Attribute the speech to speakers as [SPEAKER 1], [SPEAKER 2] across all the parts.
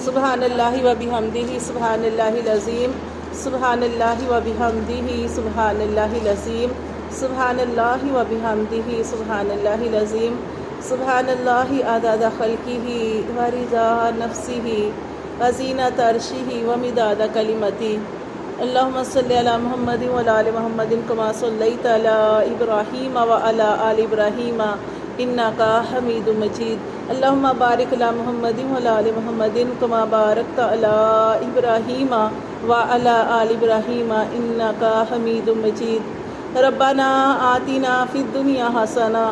[SPEAKER 1] سبحان اللہ و بحمدہ سبحان اللہ العظیم سبحان اللہ و بحمدہ سبحان اللہ العظیم سبحان اللہ و بحمدہ سبحان اللہ العظیم سبحان اللہ عدد خلقہ و رضا نفسہ و زینت عرشہ و مداد کلمتہ اللہم صلی علی محمد و علی آل محمد کما صلیت علی ابراہیم و علی آل ابراہیم انکا حمید مجید اللہم بارک علی محمد و علی آل محمد کما بارکت علی ابراہیم و علی آل ابراہیم انکا حمید مجید ربنا آتنا فی الدنیا حسنہ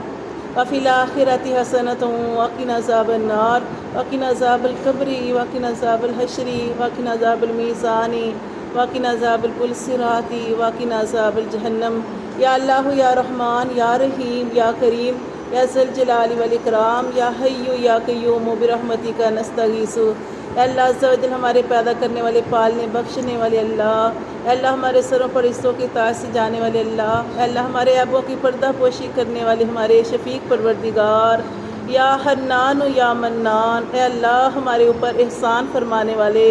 [SPEAKER 1] وفی الآخرۃ حسنۃ وقنا عذاب النار وقنا عذاب القبر وقنا عذاب الحشر وقنا عذاب المیزان وقنا عذاب الصراط وقنا عذاب الجہنم یا اللہ یا رحمان یا رحیم یا کریم یا ذی الجلال والاکرام یا حی یا قیوم برحمتک نستغیث اے اللہ عز و جل ہمارے پیدا کرنے والے، پالنے بخشنے والے اللہ، اے اللہ ہمارے سروں پر عزتوں کی تاج سے جانے والے اللہ، اے اللہ ہمارے عیبوں کی پردہ پوشی کرنے والے ہمارے شفیق پروردگار، یا حنان یا منان، اے اللہ ہمارے اوپر احسان فرمانے والے،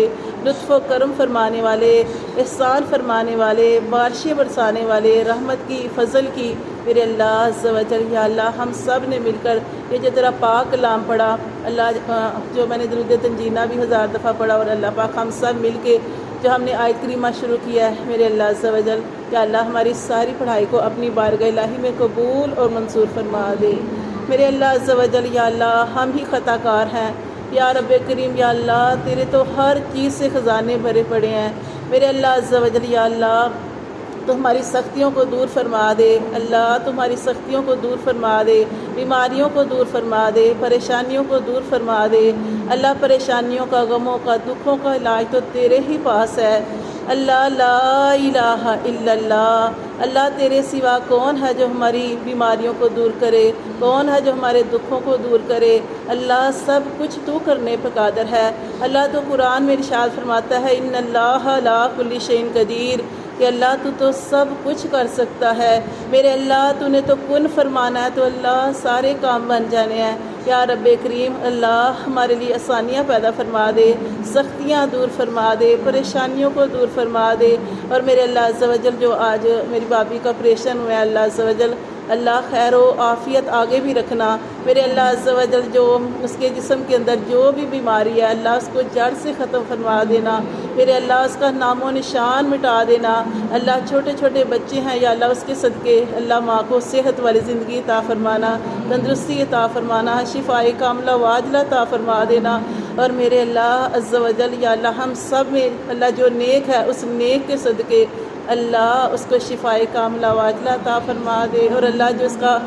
[SPEAKER 1] لطف و کرم فرمانے والے، احسان فرمانے والے، بارشیں برسانے والے، رحمت کی فضل کی میرے اللہ عز و جل۔ یا اللہ ہم سب نے مل کر یہ جو تیرا پاک کلام پڑھا اللہ، جو میں نے درود تنجینہ بھی 1000 دفعہ پڑھا، اور اللہ پاک ہم سب مل کے جو ہم نے آیت کریمہ شروع کیا ہے میرے اللہ عز و جل، یا اللہ ہماری ساری پڑھائی کو اپنی بارگاہ الہی میں قبول اور منظور فرما دے میرے اللہ عز و جل۔ یا اللہ ہم ہی خطا کار ہیں یا رب کریم، یا اللہ تیرے تو ہر چیز سے خزانے بھرے پڑے ہیں میرے اللہ عز و جل۔ یا اللہ تو ہماری سختیوں کو دور فرما دے اللہ، تمہاری سختیوں کو دور فرما دے، بیماریوں کو دور فرما دے، پریشانیوں کو دور فرما دے اللہ۔ پریشانیوں کا، غموں کا، دکھوں کا علاج تو تیرے ہی پاس ہے اللہ، لا الہ الا اللہ۔ اللہ تیرے سوا کون ہے جو ہماری بیماریوں کو دور کرے، کون ہے جو ہمارے دکھوں کو دور کرے اللہ، سب کچھ تو کرنے پہ قادر ہے اللہ۔ تو قرآن میں ارشاد فرماتا ہے ان اللہ لا کل شیء قدیر، کہ اللہ تو سب کچھ کر سکتا ہے میرے اللہ۔ تو نے تو کن فرمانا ہے تو اللہ سارے کام بن جانے ہیں یا رب کریم۔ اللہ ہمارے لیے آسانیاں پیدا فرما دے، سختیاں دور فرما دے، پریشانیوں کو دور فرما دے، اور میرے اللہ عز و جل جو آج میری بابی کا آپریشن ہوا ہے اللہ عز و جل، اللہ خیر و عافیت آگے بھی رکھنا میرے اللہ عز و جل۔ جو اس کے جسم کے اندر جو بھی بیماری ہے اللہ اس کو جڑ سے ختم فرما دینا میرے اللہ، اس کا نام و نشان مٹا دینا اللہ۔ چھوٹے چھوٹے بچے ہیں یا اللہ اس کے صدقے اللہ ماں کو صحت والی زندگی عطا فرمانا، تندرستی عطا فرمانا، شفائے کاملہ واجلہ عطا فرما دینا، اور میرے اللہ عز و جل یا اللہ ہم سب میں اللہ جو نیک ہے اس نیک کے صدقے اللہ اس کو شفائے کاملہ واجلہ عطا فرما دے، اور اللہ جو اس کا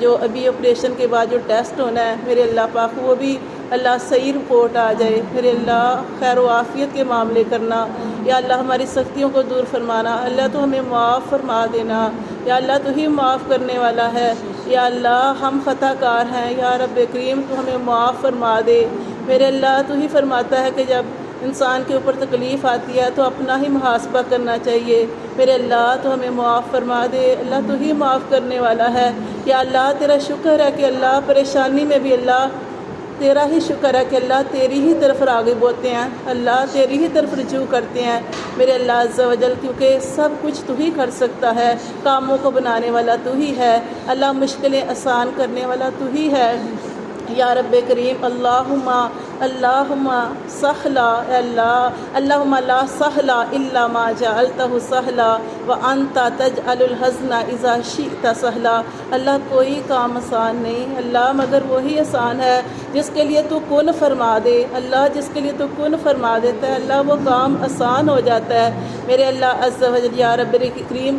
[SPEAKER 1] جو ابھی آپریشن کے بعد جو ٹیسٹ ہونا ہے میرے اللہ پاک وہ بھی اللہ صحیح رپورٹ آ جائے میرے اللہ۔ خیر و عافیت کے معاملے کرنا یا اللہ، ہماری سختیوں کو دور فرمانا اللہ، تو ہمیں معاف فرما دینا یا اللہ، تو ہی معاف کرنے والا ہے یا اللہ۔ ہم خطا کار ہیں یا رب کریم، تو ہمیں معاف فرما دے میرے اللہ۔ تو ہی فرماتا ہے کہ جب انسان کے اوپر تکلیف آتی ہے تو اپنا ہی محاسبہ کرنا چاہیے میرے اللہ، تو ہمیں معاف فرما دے اللہ۔ تو ہی معاف کرنے والا ہے یا اللہ۔ تیرا شکر ہے کہ اللہ پریشانی میں بھی اللہ تیرا ہی شکر ہے کہ اللہ تیری ہی طرف راغب ہوتے ہیں اللہ، تیری ہی طرف رجوع کرتے ہیں میرے اللہ عز و جل، کیونکہ سب کچھ تو ہی کر سکتا ہے، کاموں کو بنانے والا تو ہی ہے اللہ، مشکلیں آسان کرنے والا تو ہی ہے یا رب کریم۔ اللہم سہلا اے اللہ، اللہم لا سہلا الا ما جعلتہ سہلا وانت تجعل الحزن اذا شئت سہلا۔ اللہ کوئی کام آسان نہیں اللہ، مگر وہی آسان ہے جس کے لیے تو کن فرما دے اللہ، جس کے لیے تو کن فرما دیتا ہے اللہ وہ کام آسان ہو جاتا ہے میرے اللہ عز و جل یا رب کریم۔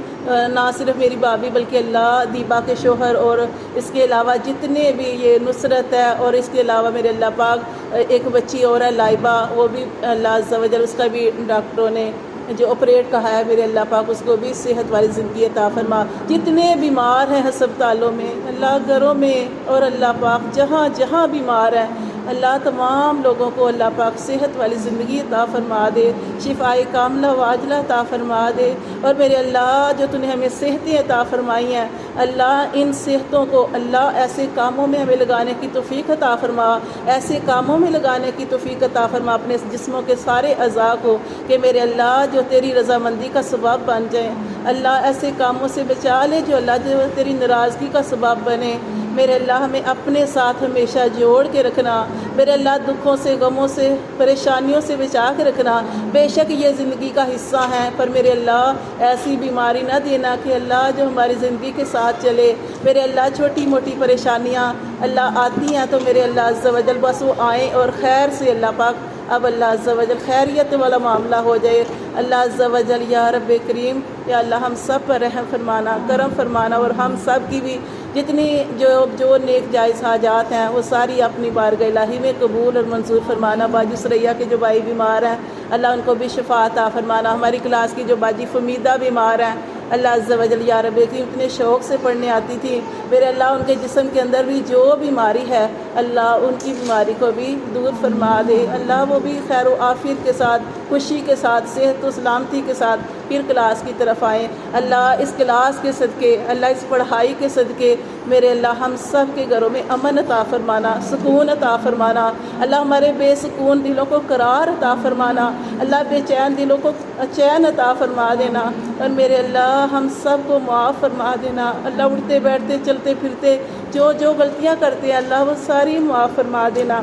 [SPEAKER 1] نہ صرف میری بابی بلکہ اللہ دیبا کے شوہر اور اس کے علاوہ جتنے بھی یہ نصرت ہے، اور اس کے علاوہ میرے اللہ پاک ایک بچی اور ہے لائبہ، وہ بھی اللہ عز و جل اس کا بھی ڈاکٹروں نے جو آپریٹ کہا ہے میرے اللہ پاک اس کو بھی صحت والی زندگی عطا فرما۔ جتنے بیمار ہیں ہسپتالوں میں اللہ، گھروں میں، اور اللہ پاک جہاں جہاں بیمار ہیں اللہ تمام لوگوں کو اللہ پاک صحت والی زندگی عطا فرما دے، شفائے کاملہ واجلہ عطا فرما دے۔ اور میرے اللہ جو تو نے ہمیں صحتیں عطا فرمائی ہیں، اللہ ان صحتوں کو اللہ ایسے کاموں میں ہمیں لگانے کی توفیق عطا فرما، ایسے کاموں میں لگانے کی توفیق عطا فرما اپنے جسموں کے سارے اعضاء کو، کہ میرے اللہ جو تیری رضامندی کا سبب بن جائیں۔ اللہ ایسے کاموں سے بچا لے جو اللہ جو تیری ناراضگی کا سبب بنے۔ میرے اللہ ہمیں اپنے ساتھ ہمیشہ جوڑ کے رکھنا، میرے اللہ دکھوں سے، غموں سے، پریشانیوں سے بچا کے رکھنا۔ بے شک یہ زندگی کا حصہ ہیں، پر میرے اللہ ایسی بیماری نہ دینا کہ اللہ جو ہماری زندگی کے ساتھ چلے۔ میرے اللہ چھوٹی موٹی پریشانیاں اللہ آتی ہیں تو میرے اللہ عز و جل بس وہ آئیں اور خیر سے اللہ پاک اب اللہ عز و جل خیریت والا معاملہ ہو جائے۔ اللہ عز و جل یا رب کریم، یا اللہ ہم سب پر رحم فرمانا، کرم فرمانا، اور ہم سب کی بھی جتنی جو نیک جائز حاجات ہیں وہ ساری اپنی بارگاہ الہی میں قبول اور منظور فرمانا۔ باجی سریا کے جو بھائی بیمار ہیں اللہ ان کو بھی شفا عطا فرمانا۔ ہماری کلاس کی جو باجی فمیدہ بیمار ہیں اللہ عز و جل یا رب کریم، اتنے شوق سے پڑھنے آتی تھی، میرے اللہ ان کے جسم کے اندر بھی جو بیماری ہے اللہ ان کی بیماری کو بھی دور فرما دے۔ اللہ وہ بھی خیر و عافیت کے ساتھ، خوشی کے ساتھ، صحت و سلامتی کے ساتھ پھر کلاس کی طرف آئیں۔ اللہ اس کلاس کے صدقے، اللہ اس پڑھائی کے صدقے میرے اللہ ہم سب کے گھروں میں امن عطا فرمانا، سکون عطا فرمانا۔ اللہ ہمارے بے سکون دلوں کو قرار عطا فرمانا، اللہ بے چین دلوں کو چین عطا فرما دینا، اور میرے اللہ ہم سب کو معاف فرما دینا۔ اللہ اٹھتے بیٹھتے چلتے پھرتے جو غلطیاں کرتے ہیں اللہ وہ ساری معاف فرما دینا۔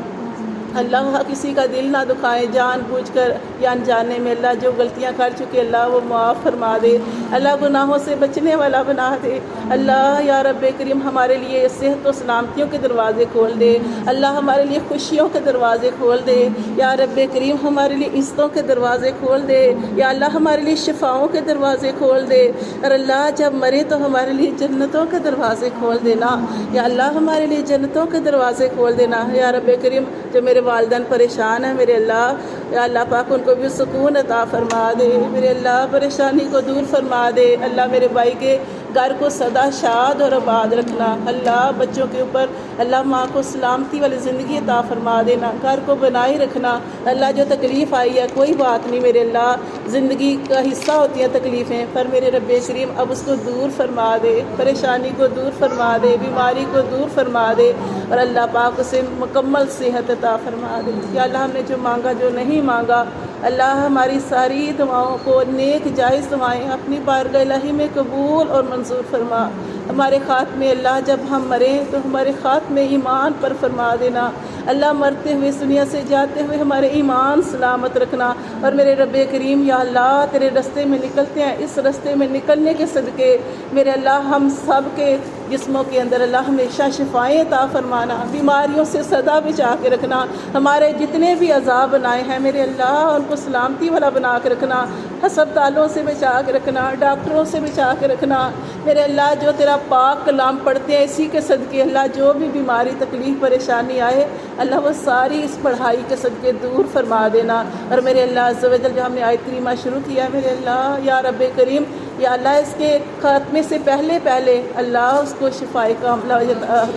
[SPEAKER 1] اللہ کسی کا دل نہ دکھائے، جان بوجھ کر یا انجانے میں اللہ جو غلطیاں کر چکے اللہ وہ معاف فرما دے، اللہ گناہوں سے بچنے والا بنا دے۔ اللہ یا رب کریم ہمارے لیے صحت و سلامتیوں کے دروازے کھول دے، اللہ ہمارے لیے خوشیوں کے دروازے کھول دے، یا رب کریم ہمارے لیے عزتوں کے دروازے کھول دے، یا اللہ ہمارے لیے شفاؤں کے دروازے کھول دے، اور اللہ جب مرے تو ہمارے لیے جنتوں کے دروازے کھول دینا، یا اللہ ہمارے لیے جنتوں کے دروازے کھول دینا۔ یا رب کریم جو میرے والدین پریشان ہیں میرے اللہ، یا اللہ پاک ان کو بھی سکون عطا فرما دے، میرے اللہ پریشانی کو دور فرما دے۔ اللہ میرے بھائی کے گھر کو سدا شاد اور آباد رکھنا، اللہ بچوں کے اوپر اللہ ماں کو سلامتی والی زندگی عطا فرما دینا، گھر کو بنائی رکھنا۔ اللہ جو تکلیف آئی ہے کوئی بات نہیں میرے اللہ، زندگی کا حصہ ہوتی ہیں تکلیفیں، پر میرے رب کریم اب اس کو دور فرما دے، پریشانی کو دور فرما دے، بیماری کو دور فرما دے، اور اللہ پاک اسے مکمل صحت عطا فرما دے۔ یا اللہ ہم نے جو مانگا جو نہیں مانگا اللہ ہماری ساری دعاؤں کو نیک جائز دعائیں اپنی بارگاہ الہی میں قبول اور منظور فرما۔ ہمارے خاتمے اللہ جب ہم مریں تو ہمارے خاتمے ایمان پر فرما دینا، اللہ مرتے ہوئے اس دنیا سے جاتے ہوئے ہمارے ایمان سلامت رکھنا۔ اور میرے رب کریم یا اللہ تیرے رستے میں نکلتے ہیں، اس رستے میں نکلنے کے صدقے میرے اللہ ہم سب کے جسموں کے اندر اللہ ہمیشہ شفائیں عطا فرمانا، بیماریوں سے سدا بچا کے رکھنا، ہمارے جتنے بھی عذاب بنائے ہیں میرے اللہ ان کو سلامتی والا بنا کے رکھنا، ہسپتالوں سے بچا کے رکھنا، ڈاکٹروں سے بچا کے رکھنا، میرے اللہ جو تیرا پاک کلام پڑھتے ہیں اسی کے صدقے اللہ جو بھی بیماری تکلیف پریشانی آئے اللہ وہ ساری اس پڑھائی کے صدقے دور فرما دینا۔ اور میرے اللہ عز و جل جو ہم نے آیت کریمہ شروع کیا میرے اللہ یا رب کریم یا اللہ اس کے خاتمے سے پہلے اللہ اس کو شفائے کاملہ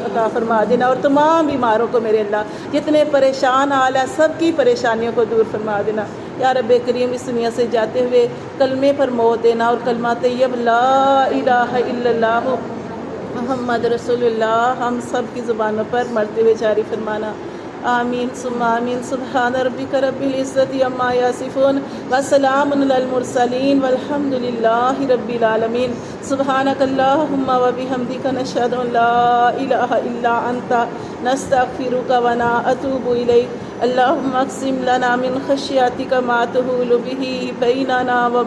[SPEAKER 1] عطا فرما دینا، اور تمام بیماروں کو میرے اللہ جتنے پریشان حال ہیں سب کی پریشانیوں کو دور فرما دینا۔ یا رب کریم اس دنیا سے جاتے ہوئے کلمے پر موت دینا، اور کلمہ طیب لا الہ الا اللہ محمد رسول اللہ ہم سب کی زبانوں پر مرتے ہوئے جاری فرمانا۔ آمین ثم آمین۔ سبحان ربک رب العزت عما یصفون وسلام علی المرسلین والحمد للہ رب العالمین۔ سبحانک اللہم وبحمدک نشہد ان لا الہ الا انت نستغفرک ونتوب الیک۔ اللہم اقسم لنا من خشیتک ما تحول بہ بیننا و